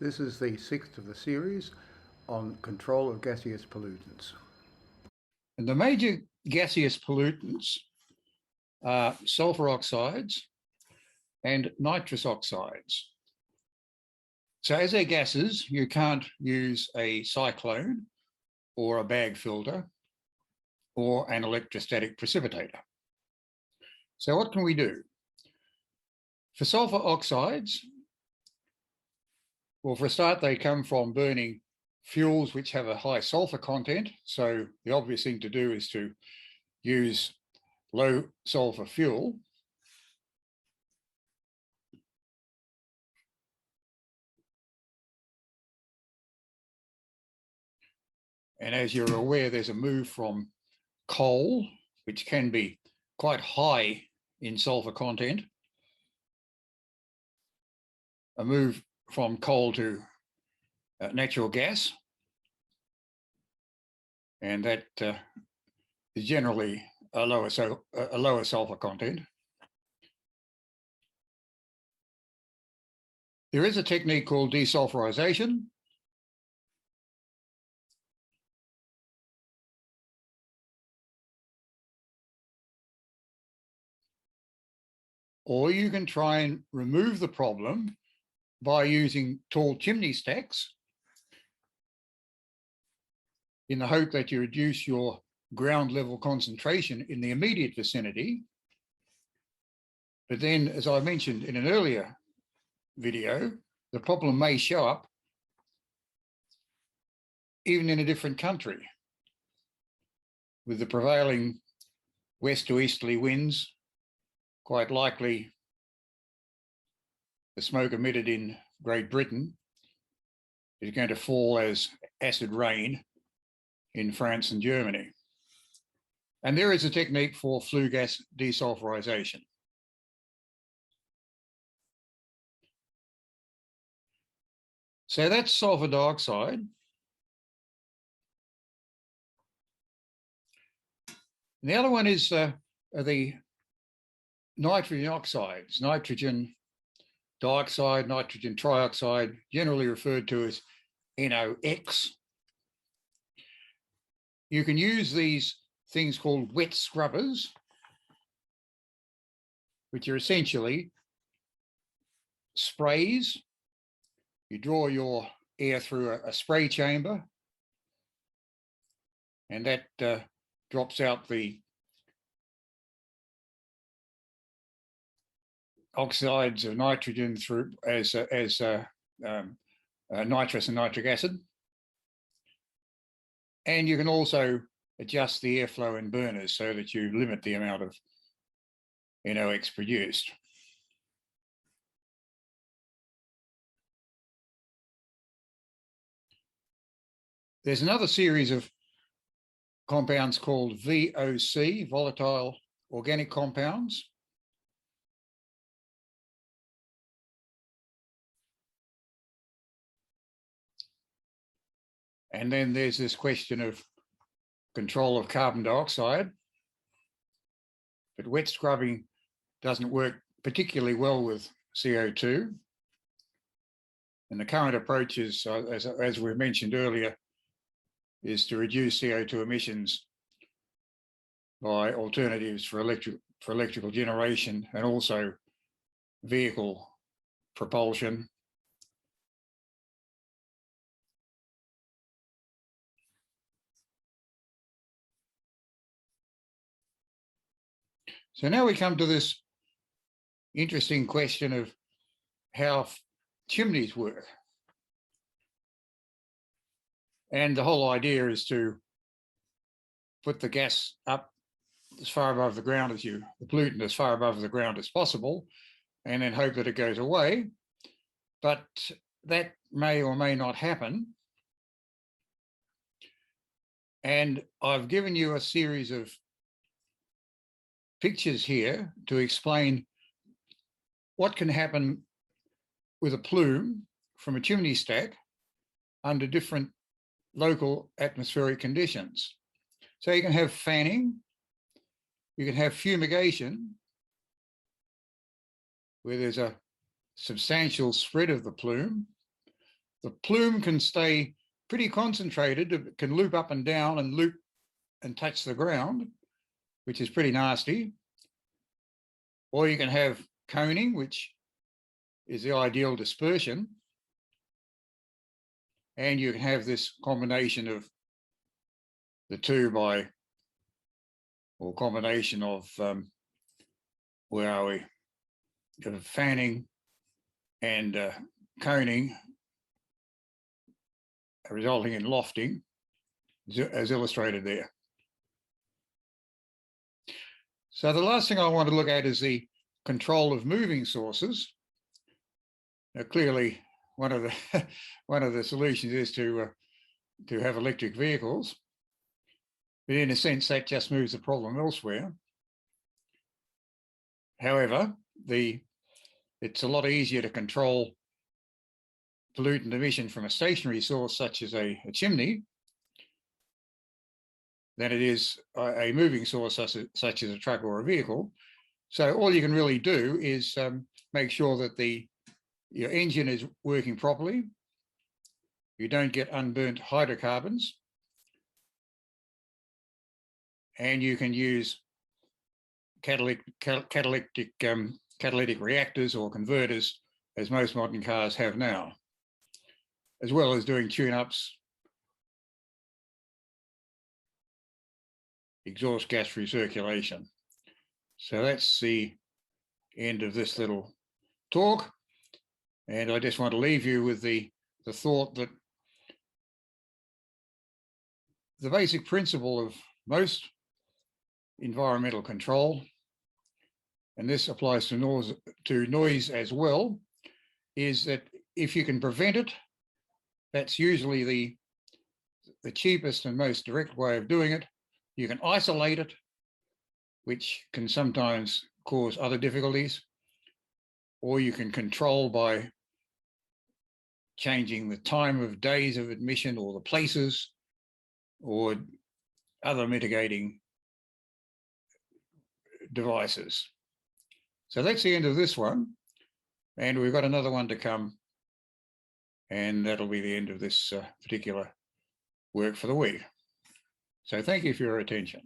This is the sixth of the series on control of gaseous pollutants. And the major gaseous pollutants are sulfur oxides and nitrous oxides. So as they're gases, you can't use a cyclone or a bag filter or an electrostatic precipitator. So what can we do? For sulfur oxides, well, for a start, they come from burning fuels which have a high sulfur content. So the obvious thing to do is to use low sulfur fuel. And as you're aware, there's a move from coal, which can be quite high in sulfur content, a move from coal to natural gas, and that is generally a lower sulfur content. There is a technique called desulfurization. Or you can try and remove the problem by using tall chimney stacks in the hope that you reduce your ground level concentration in the immediate vicinity. But then, as I mentioned in an earlier video, the problem may show up even in a different country with the prevailing west to easterly winds. Quite likely the smoke emitted in Great Britain is going to fall as acid rain in France and Germany. And there is a technique for flue gas desulfurization. So that's sulfur dioxide. And the other one is the nitrogen oxides, nitrogen dioxide, nitrogen trioxide, generally referred to as NOx. You can use these things called wet scrubbers, which are essentially sprays. You draw your air through a spray chamber, and that drops out the oxides of nitrogen through as nitrous and nitric acid. And you can also adjust the airflow in burners so that you limit the amount of NOx produced. There's another series of compounds called VOC, volatile organic compounds. And then there's this question of control of carbon dioxide. But wet scrubbing doesn't work particularly well with CO2. And the current approach is, as we mentioned earlier, is to reduce CO2 emissions by alternatives for electrical generation and also vehicle propulsion. So now we come to this interesting question of how chimneys work. And the whole idea is to put the gas up as far above the ground as the pollutant as far above the ground as possible, and then hope that it goes away. But that may or may not happen. And I've given you a series of pictures here to explain what can happen with a plume from a chimney stack under different local atmospheric conditions. So you can have fanning, you can have fumigation, where there's a substantial spread of the plume, the plume can stay pretty concentrated. It can loop up and down and loop and touch the ground, which is pretty nasty. Or you can have coning, which is the ideal dispersion. And you can have this combination of the two or combination of, where are we? Of fanning and coning, resulting in lofting, as illustrated there. So the last thing I want to look at is the control of moving sources. Now, clearly, one of the solutions is to have electric vehicles, but in a sense that just moves the problem elsewhere. However, it's a lot easier to control pollutant emission from a stationary source such as a chimney than it is a moving source such as a truck or a vehicle. So all you can really do is make sure that your engine is working properly. You don't get unburnt hydrocarbons. And you can use catalytic reactors or converters, as most modern cars have now, as well as doing tune-ups, exhaust gas recirculation. So that's the end of this little talk. And I just want to leave you with the thought that the basic principle of most environmental control, and this applies to noise as well, is that if you can prevent it, that's usually the cheapest and most direct way of doing it. You can isolate it, which can sometimes cause other difficulties, or you can control by changing the time of days of admission or the places or other mitigating devices. So that's the end of this one. And we've got another one to come. And that'll be the end of this particular work for the week. So thank you for your attention.